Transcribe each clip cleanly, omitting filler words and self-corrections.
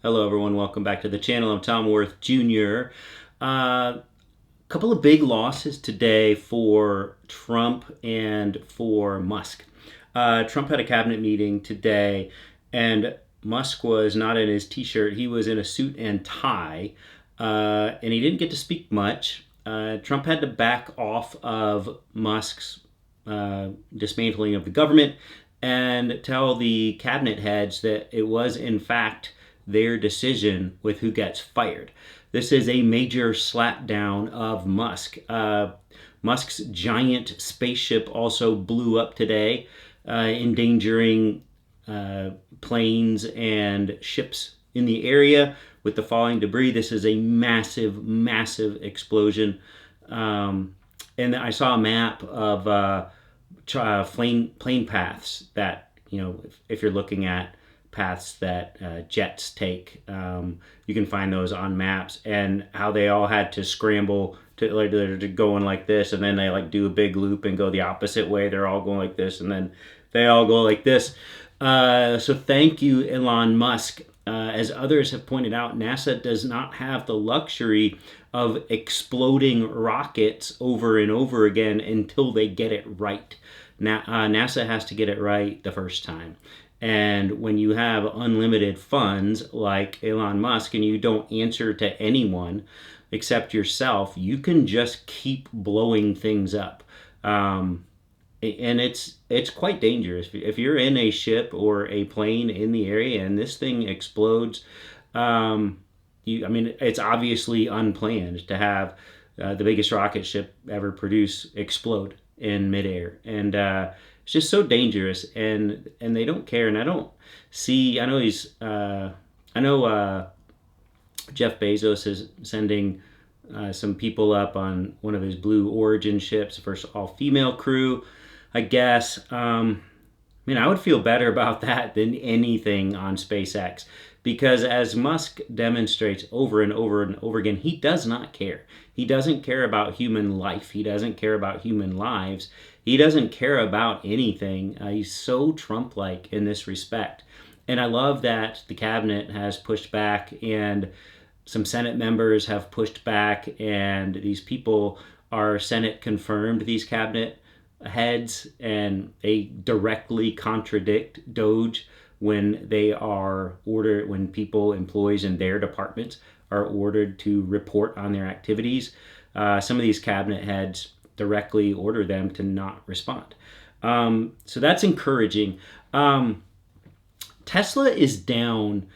Hello, everyone. Welcome back to the channel. I'm Tom Worth Jr. Couple of big losses today for Trump and for Musk. Trump had a cabinet meeting today, and Musk was not in his t-shirt. He was in a suit and tie, and he didn't get to speak much. Trump had to back off of Musk's dismantling of the government and tell the cabinet heads that it was, in fact, their decision with who gets fired. This is a major slapdown of Musk. Musk's giant spaceship also blew up today, endangering planes and ships in the area with the falling debris. This is a massive, massive explosion. And I saw a map of plane paths that, if you're looking at paths that jets take, you can find those on maps, and how they all had to scramble to going like this, and then they do a big loop and go the opposite way. They're all going like this, and then they all go like this. So thank you, Elon Musk. As others have pointed out, NASA does not have the luxury of exploding rockets over and over again until they get it right. Now, NASA has to get it right the first time. And when you have unlimited funds like Elon Musk and you don't answer to anyone except yourself, you can just keep blowing things up. And it's quite dangerous. If you're in a ship or a plane in the area and this thing explodes, it's obviously unplanned to have the biggest rocket ship ever produced explode in midair. And it's just so dangerous, and they don't care. And I know Jeff Bezos is sending some people up on one of his Blue Origin ships, first all-female crew, I guess. I would feel better about that than anything on SpaceX, because as Musk demonstrates over and over and over again, he does not care. He doesn't care about human life. He doesn't care about human lives. He doesn't care about anything. He's so Trump-like in this respect. And I love that the cabinet has pushed back, and some Senate members have pushed back, and these people are Senate confirmed, these cabinet heads, and they directly contradict Doge when they are ordered, when employees in their departments are ordered to report on their activities. Some of these cabinet heads directly order them to not respond. So that's encouraging. Tesla is down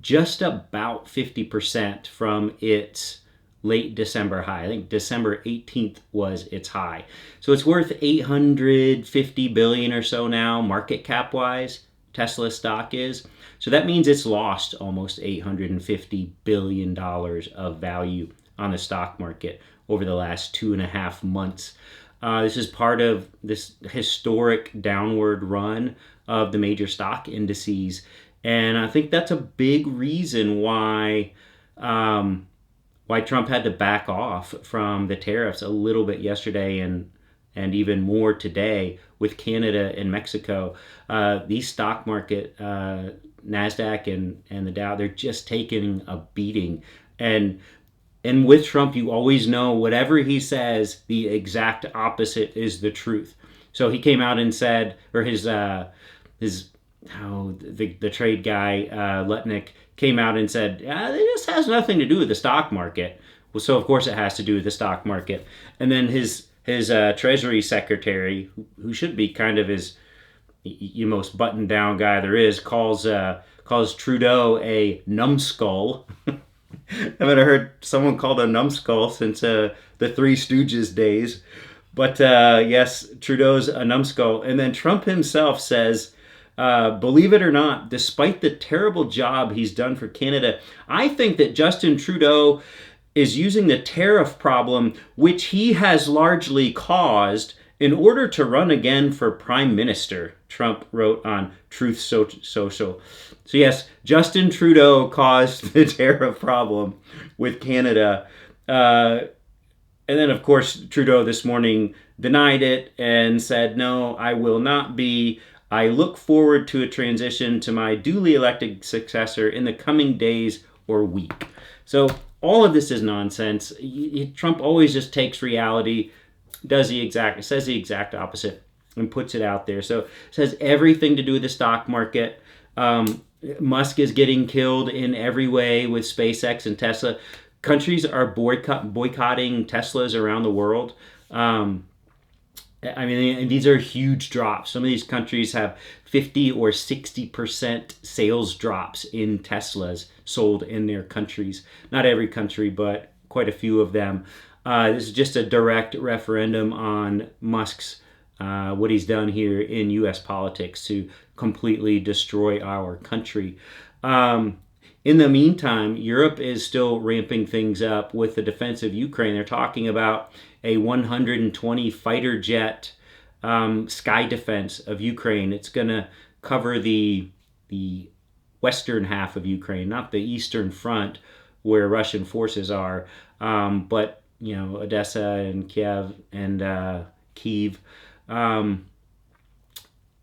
just about 50% from its late December high. I think December 18th was its high. So it's worth $850 billion or so now, market cap wise. Tesla stock is. So that means it's lost almost $850 billion of value on the stock market over the last 2.5 months. This is part of this historic downward run of the major stock indices. And I think that's a big reason why Trump had to back off from the tariffs a little bit yesterday and even more today with Canada and Mexico. These stock market, NASDAQ and the Dow, they're just taking a beating. And with Trump, you always know whatever he says, the exact opposite is the truth. So he came out and said, or the trade guy, Lutnick, came out and said, this has nothing to do with the stock market. Well, so of course it has to do with the stock market. And then his Treasury Secretary, who should be kind of his most buttoned down guy there is, calls Trudeau a numbskull. I haven't heard someone called a numbskull since the Three Stooges days. But yes, Trudeau's a numbskull. And then Trump himself says, believe it or not, despite the terrible job he's done for Canada, I think that Justin Trudeau is using the tariff problem, which he has largely caused, in order to run again for prime minister, Trump wrote on Truth Social. So yes, Justin Trudeau caused the tariff problem with Canada. And then, of course, Trudeau this morning denied it and said, no, I will not be I look forward to a transition to my duly elected successor in the coming days or week. So all of this is nonsense. Trump always just takes reality, says the exact opposite, and puts it out there. So it has everything to do with the stock market. Musk is getting killed in every way with SpaceX and Tesla. Countries are boycotting Teslas around the world. I mean, these are huge drops. Some of these countries have 50 or 60% sales drops in Teslas sold in their countries. Not every country, but quite a few of them. This is just a direct referendum on Musk's what he's done here in U.S. politics to completely destroy our country. In the meantime, Europe is still ramping things up with the defense of Ukraine. They're talking about a 120 fighter jet sky defense of Ukraine. It's going to cover the western half of Ukraine, not the eastern front where Russian forces are, but Odessa and Kiev and Kyiv.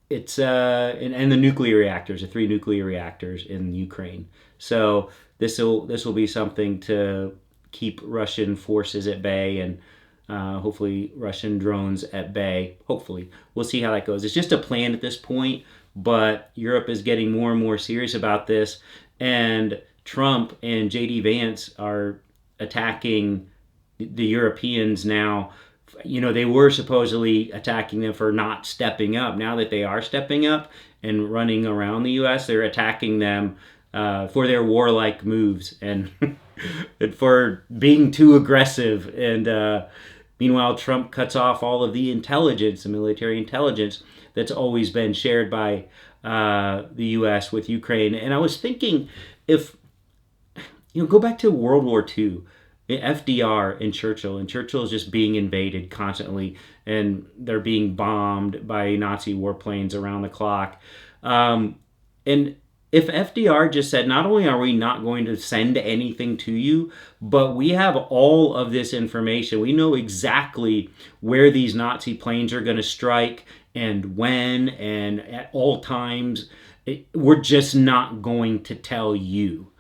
It's and the nuclear reactors, the 3 nuclear reactors in Ukraine. So this will be something to keep Russian forces at bay and hopefully Russian drones at bay. Hopefully, we'll see how that goes. It's just a plan at this point, but Europe is getting more and more serious about this, and Trump and J.D. Vance are attacking the Europeans now. They were supposedly attacking them for not stepping up. Now that they are stepping up and running around the U.S., they're attacking them for their warlike moves and, and for being too aggressive. And meanwhile, Trump cuts off all of the intelligence, the military intelligence that's always been shared by the U.S. with Ukraine. And I was thinking, if go back to World War II. FDR and Churchill is just being invaded constantly, and they're being bombed by Nazi warplanes around the clock. And if FDR just said, not only are we not going to send anything to you, but we have all of this information. We know exactly where these Nazi planes are going to strike and when and at all times. We're just not going to tell you.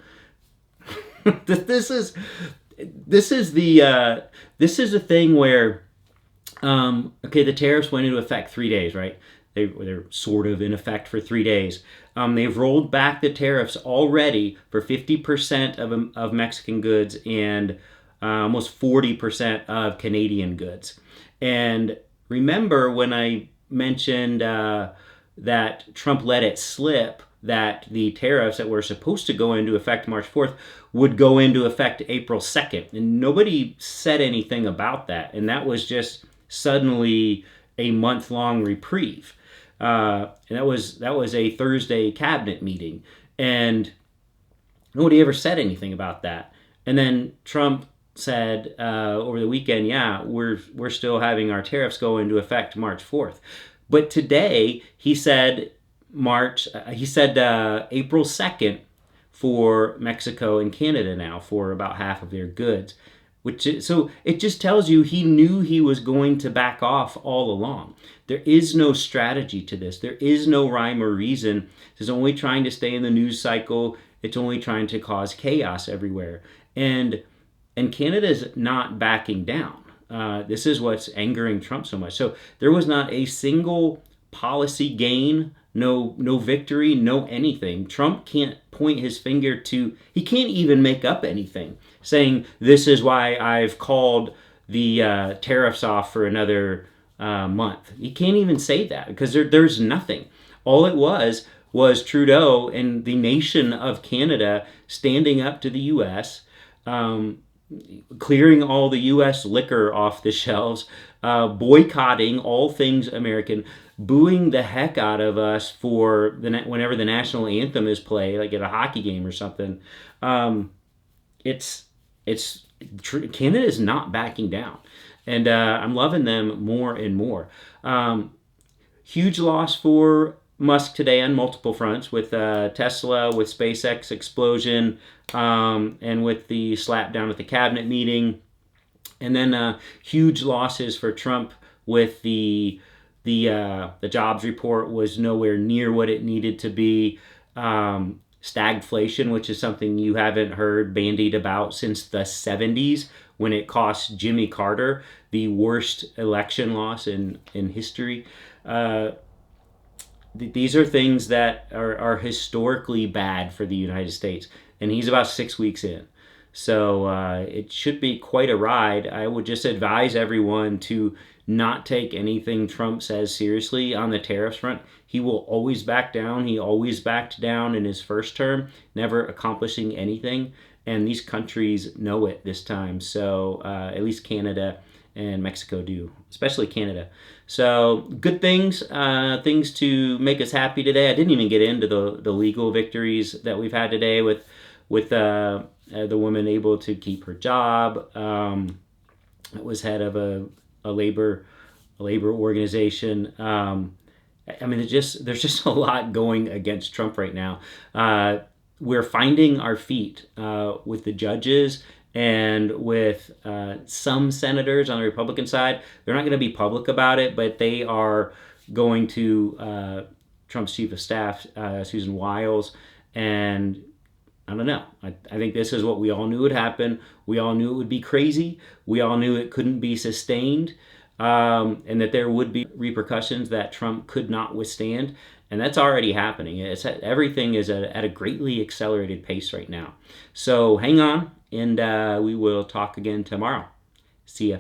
This is the thing where the tariffs went into effect 3 days, right? They're sort of in effect for 3 days. They've rolled back the tariffs already for 50% of Mexican goods and almost 40% of Canadian goods. And remember when I mentioned that Trump let it slip, that the tariffs that were supposed to go into effect March 4th would go into effect April 2nd. And nobody said anything about that. And that was just suddenly a month-long reprieve. And that was a Thursday cabinet meeting. And nobody ever said anything about that. And then Trump said over the weekend, we're still having our tariffs go into effect March 4th. But today he said April 2nd for Mexico and Canada now for about half of their goods. So it just tells you he knew he was going to back off all along. There is no strategy to this. There is no rhyme or reason. It's only trying to stay in the news cycle. It's only trying to cause chaos everywhere. And Canada's not backing down. This is what's angering Trump so much. So there was not a single policy gain, no victory, no anything. Trump can't point his finger to, he can't even make up anything, saying this is why I've called the tariffs off for another month. He can't even say that because there's nothing. All it was Trudeau and the nation of Canada standing up to the U.S., clearing all the U.S. liquor off the shelves, boycotting all things American, booing the heck out of us for whenever the national anthem is played, like at a hockey game or something. Canada is not backing down, and I'm loving them more and more. Huge loss for Musk today on multiple fronts, with Tesla, with SpaceX explosion, and with the slap down at the cabinet meeting, and then huge losses for Trump with the The jobs report was nowhere near what it needed to be. Stagflation, which is something you haven't heard bandied about since the 70s, when it cost Jimmy Carter the worst election loss in history. Uh, these are things that are historically bad for the United States, and he's about 6 weeks in. So it should be quite a ride. I would just advise everyone to not take anything Trump says seriously on the tariffs front. He will always back down. He always backed down in his first term, never accomplishing anything. And these countries know it this time. So at least Canada and Mexico do, especially Canada. So good things, things to make us happy today. I didn't even get into the legal victories that we've had today with the woman able to keep her job. Was head of a labor organization. I mean, there's just a lot going against Trump right now. We're finding our feet with the judges and with some senators on the Republican side. They're not going to be public about it, but they are going to Trump's chief of staff, Susan Wiles, and I don't know. I think this is what we all knew would happen. We all knew it would be crazy. We all knew it couldn't be sustained, and that there would be repercussions that Trump could not withstand. And that's already happening. Everything is at a greatly accelerated pace right now. So hang on, and we will talk again tomorrow. See ya.